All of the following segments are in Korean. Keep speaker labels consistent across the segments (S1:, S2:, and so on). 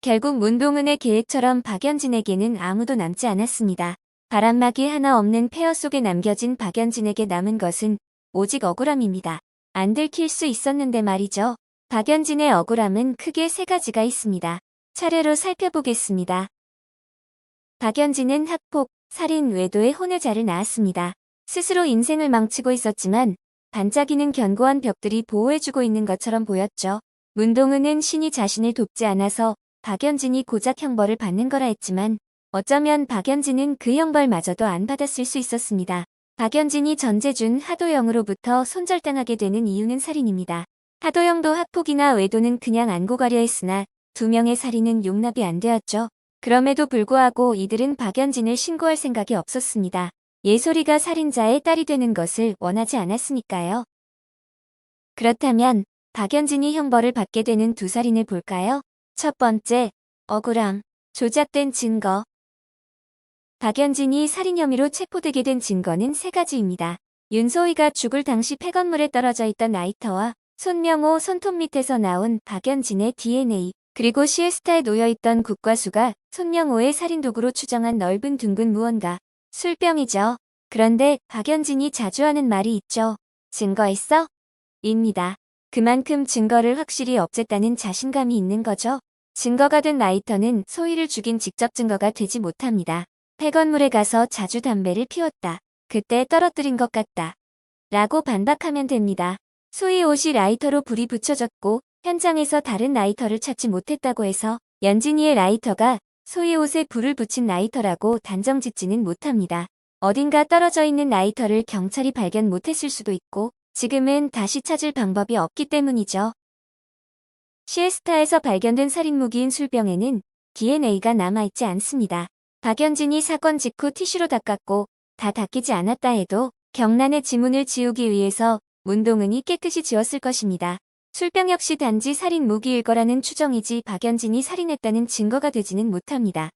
S1: 결국 문동은의 계획처럼 박연진에게는 아무도 남지 않았습니다. 바람막이 하나 없는 폐허 속에 남겨진 박연진에게 남은 것은 오직 억울함입니다. 안 들킬 수 있었는데 말이죠. 박연진의 억울함은 크게 세 가지가 있습니다. 차례로 살펴보겠습니다. 박연진은 학폭, 살인, 외도의 혼외자를 낳았습니다. 스스로 인생을 망치고 있었지만 반짝이는 견고한 벽들이 보호해주고 있는 것처럼 보였죠. 문동은은 신이 자신을 돕지 않아서 박연진이 고작 형벌을 받는 거라 했지만 어쩌면 박연진은 그 형벌마저도 안 받았을 수 있었습니다. 박연진이 전재준 하도영으로부터 손절당하게 되는 이유는 살인입니다. 하도영도 학폭이나 외도는 그냥 안고 가려 했으나 2명의 살인은 용납이 안 되었죠. 그럼에도 불구하고 이들은 박연진을 신고할 생각이 없었습니다. 예솔이가 살인자의 딸이 되는 것을 원하지 않았으니까요. 그렇다면 박연진이 형벌을 받게 되는 두 살인을 볼까요? 첫 번째, 억울함, 조작된 증거. 박연진이 살인 혐의로 체포되게 된 증거는 세 가지입니다. 윤소희가 죽을 당시 폐건물에 떨어져 있던 라이터와 손명호 손톱 밑에서 나온 박연진의 DNA, 그리고 시에스타에 놓여있던 국과수가 손명호의 살인도구로 추정한 넓은 둥근 무언가, 술병이죠. 그런데 박연진이 자주 하는 말이 있죠. 증거 있어? 입니다. 그만큼 증거를 확실히 없앴다는 자신감이 있는 거죠. 증거가 된 라이터는 소희를 죽인 직접 증거가 되지 못합니다. 폐건물에 가서 자주 담배를 피웠다. 그때 떨어뜨린 것 같다. 라고 반박하면 됩니다. 소희 옷이 라이터로 불이 붙여졌고 현장에서 다른 라이터를 찾지 못했다고 해서 연진이의 라이터가 소희 옷에 불을 붙인 라이터라고 단정짓지는 못합니다. 어딘가 떨어져 있는 라이터를 경찰이 발견 못했을 수도 있고 지금은 다시 찾을 방법이 없기 때문이죠. 시에스타에서 발견된 살인무기인 술병에는 DNA가 남아있지 않습니다. 박연진이 사건 직후 티슈로 닦았고 다 닦이지 않았다 해도 경란의 지문을 지우기 위해서 문동은이 깨끗이 지웠을 것입니다. 술병 역시 단지 살인 무기일 거라는 추정이지 박연진이 살인했다는 증거가 되지는 못합니다.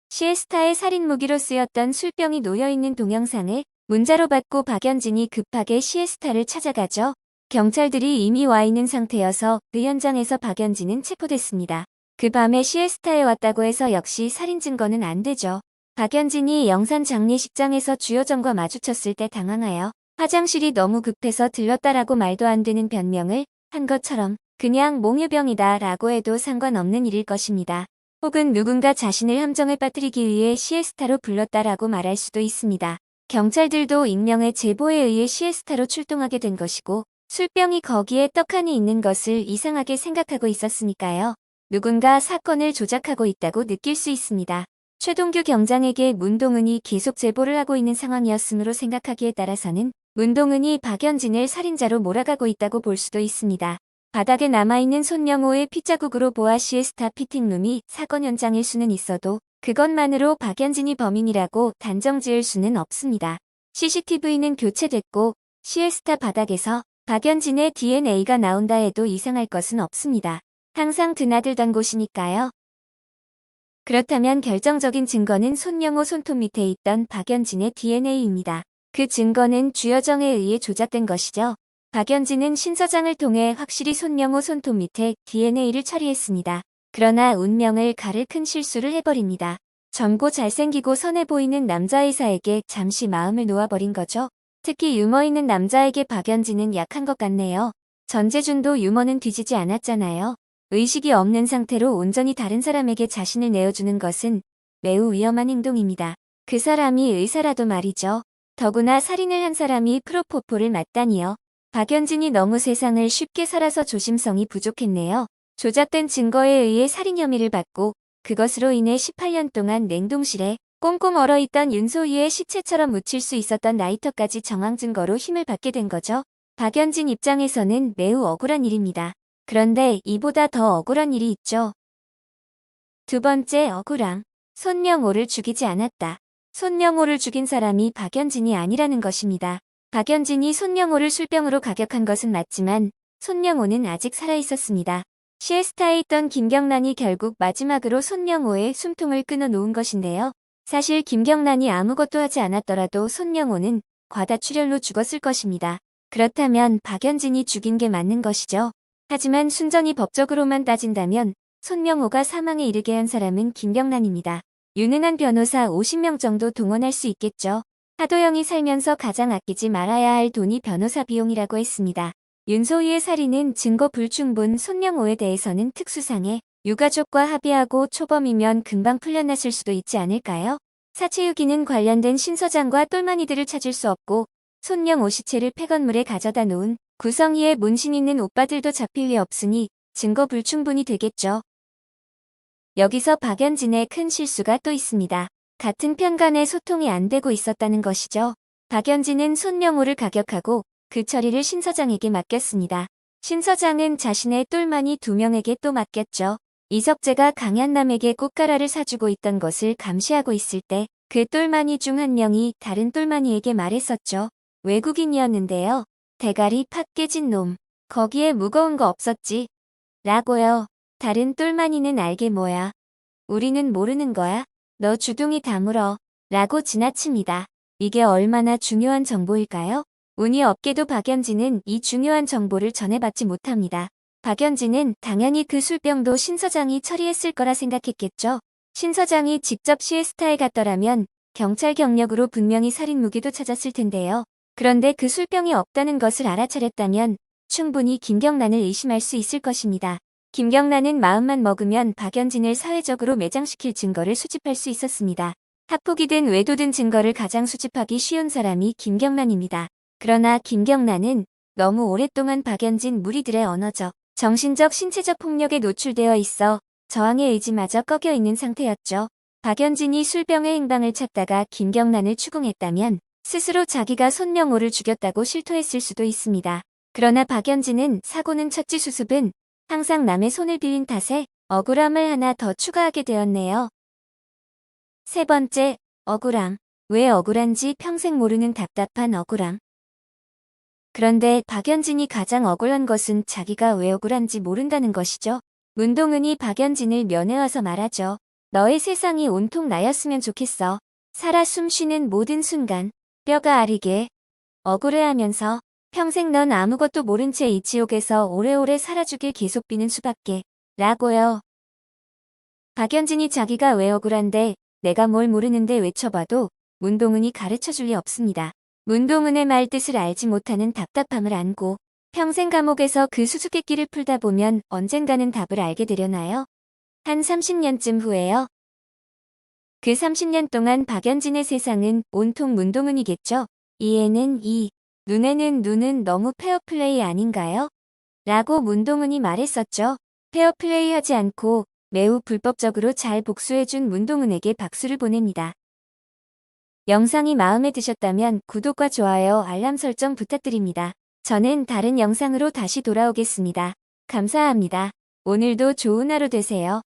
S1: 시에스타의 살인 무기로 쓰였던 술병이 놓여있는 동영상을 문자로 받고 박연진이 급하게 시에스타를 찾아가죠. 경찰들이 이미 와 있는 상태여서 그 현장에서 박연진은 체포됐습니다. 그 밤에 시에스타에 왔다고 해서 역시 살인 증거는 안 되죠. 박연진이 영산 장례식장에서 주여정과 마주쳤을 때 당황하여 화장실이 너무 급해서 들렀다라고 말도 안 되는 변명을 한 것처럼 그냥 몽유병이다 라고 해도 상관없는 일일 것입니다. 혹은 누군가 자신을 함정에 빠뜨리기 위해 시에스타로 불렀다라고 말할 수도 있습니다. 경찰들도 익명의 제보에 의해 시에스타로 출동하게 된 것이고 술병이 거기에 떡하니 있는 것을 이상하게 생각하고 있었으니까요. 누군가 사건을 조작하고 있다고 느낄 수 있습니다. 최동규 경장에게 문동은이 계속 제보를 하고 있는 상황이었으므로 생각하기에 따라서는 문동은이 박연진을 살인자로 몰아가고 있다고 볼 수도 있습니다. 바닥에 남아있는 손명호의 핏자국으로 보아 시에스타 피팅룸이 사건 현장일 수는 있어도 그것만으로 박연진이 범인이라고 단정 지을 수는 없습니다. CCTV는 교체됐고 시에스타 바닥에서 박연진의 DNA가 나온다 해도 이상할 것은 없습니다. 항상 드나들던 곳이니까요. 그렇다면 결정적인 증거는 손명호 손톱 밑에 있던 박연진의 DNA입니다. 그 증거는 주여정에 의해 조작된 것이죠. 박연진은 신서장을 통해 확실히 손명호 손톱 밑에 DNA를 처리했습니다. 그러나 운명을 가를 큰 실수를 해버립니다. 젊고 잘생기고 선해 보이는 남자의사에게 잠시 마음을 놓아버린 거죠. 특히 유머 있는 남자에게 박연진은 약한 것 같네요. 전재준도 유머는 뒤지지 않았잖아요. 의식이 없는 상태로 온전히 다른 사람에게 자신을 내어주는 것은 매우 위험한 행동입니다. 그 사람이 의사라도 말이죠. 더구나 살인을 한 사람이 프로포폴을 맞다니요. 박연진이 너무 세상을 쉽게 살아서 조심성이 부족했네요. 조작된 증거에 의해 살인 혐의를 받고 그것으로 인해 18년 동안 냉동실에 꽁꽁 얼어있던 윤소희의 시체처럼 묻힐 수 있었던 라이터까지 정황 증거로 힘을 받게 된 거죠. 박연진 입장에서는 매우 억울한 일입니다. 그런데 이보다 더 억울한 일이 있죠. 두 번째 억울함. 손명호를 죽이지 않았다. 손명호를 죽인 사람이 박연진이 아니라는 것입니다. 박연진이 손명호를 술병으로 가격한 것은 맞지만 손명호는 아직 살아있었습니다. 시에스타에 있던 김경란이 결국 마지막으로 손명호의 숨통을 끊어놓은 것인데요. 사실 김경란이 아무것도 하지 않았더라도 손명호는 과다출혈로 죽었을 것입니다. 그렇다면 박연진이 죽인 게 맞는 것이죠. 하지만 순전히 법적으로만 따진다면 손명호가 사망에 이르게 한 사람은 김경란입니다. 유능한 변호사 50명 정도 동원할 수 있겠죠. 하도영이 살면서 가장 아끼지 말아야 할 돈이 변호사 비용이라고 했습니다. 윤소희의 살인은 증거 불충분, 손명호에 대해서는 특수상해 유가족과 합의하고 초범이면 금방 풀려났을 수도 있지 않을까요? 사체유기는 관련된 신서장과 똘마니들을 찾을 수 없고 손명호 시체를 폐건물에 가져다 놓은 구성이의 문신 있는 오빠들도 잡힐 리 없으니 증거 불충분이 되겠죠. 여기서 박연진의 큰 실수가 또 있습니다. 같은 편 간의 소통이 안 되고 있었다는 것이죠. 박연진은 손명호를 가격하고 그 처리를 신서장에게 맡겼습니다. 신서장은 자신의 똘마니 2명에게 또 맡겼죠. 이석재가 강현남에게 꽃가라를 사주고 있던 것을 감시하고 있을 때 그 똘마니 중 한 명이 다른 똘마니에게 말했었죠. 외국인이었는데요. 대가리 팍 깨진 놈. 거기에 무거운 거 없었지. 라고요. 다른 똘마니는 알게 뭐야. 우리는 모르는 거야. 너 주둥이 다물어. 라고 지나칩니다. 이게 얼마나 중요한 정보일까요? 운이 없게도 박연진은 이 중요한 정보를 전해받지 못합니다. 박연진은 당연히 그 술병도 신서장이 처리했을 거라 생각했겠죠. 신서장이 직접 시에스타에 갔더라면 경찰 경력으로 분명히 살인 무기도 찾았을 텐데요. 그런데 그 술병이 없다는 것을 알아차렸다면 충분히 김경란을 의심할 수 있을 것입니다. 김경란은 마음만 먹으면 박연진을 사회적으로 매장시킬 증거를 수집할 수 있었습니다. 학폭이든 외도든 증거를 가장 수집하기 쉬운 사람이 김경란입니다. 그러나 김경란은 너무 오랫동안 박연진 무리들의 언어적, 정신적, 신체적 폭력에 노출되어 있어 저항의 의지마저 꺾여 있는 상태였죠. 박연진이 술병의 행방을 찾다가 김경란을 추궁했다면 스스로 자기가 손명호를 죽였다고 실토했을 수도 있습니다. 그러나 박연진은 사고는 쳤지 수습은 항상 남의 손을 빌린 탓에 억울함을 하나 더 추가하게 되었네요. 세 번째, 억울함. 왜 억울한지 평생 모르는 답답한 억울함. 그런데 박연진이 가장 억울한 것은 자기가 왜 억울한지 모른다는 것이죠. 문동은이 박연진을 면회와서 말하죠. 너의 세상이 온통 나였으면 좋겠어. 살아 숨쉬는 모든 순간 뼈가 아리게 억울해하면서 평생 넌 아무것도 모른 채 이 지옥에서 오래오래 살아주길 계속 비는 수밖에. 라고요. 박연진이 자기가 왜 억울한데 내가 뭘 모르는데 외쳐봐도 문동은이 가르쳐줄 리 없습니다. 문동은의 말 뜻을 알지 못하는 답답함을 안고 평생 감옥에서 그 수수께끼를 풀다 보면 언젠가는 답을 알게 되려나요? 한 30년쯤 후에요. 그 30년 동안 박연진의 세상은 온통 문동은이겠죠. 이에는 이, 눈에는 눈은 너무 페어플레이 아닌가요? 라고 문동은이 말했었죠. 페어플레이 하지 않고 매우 불법적으로 잘 복수해준 문동은에게 박수를 보냅니다. 영상이 마음에 드셨다면 구독과 좋아요, 알람 설정 부탁드립니다. 저는 다른 영상으로 다시 돌아오겠습니다. 감사합니다. 오늘도 좋은 하루 되세요.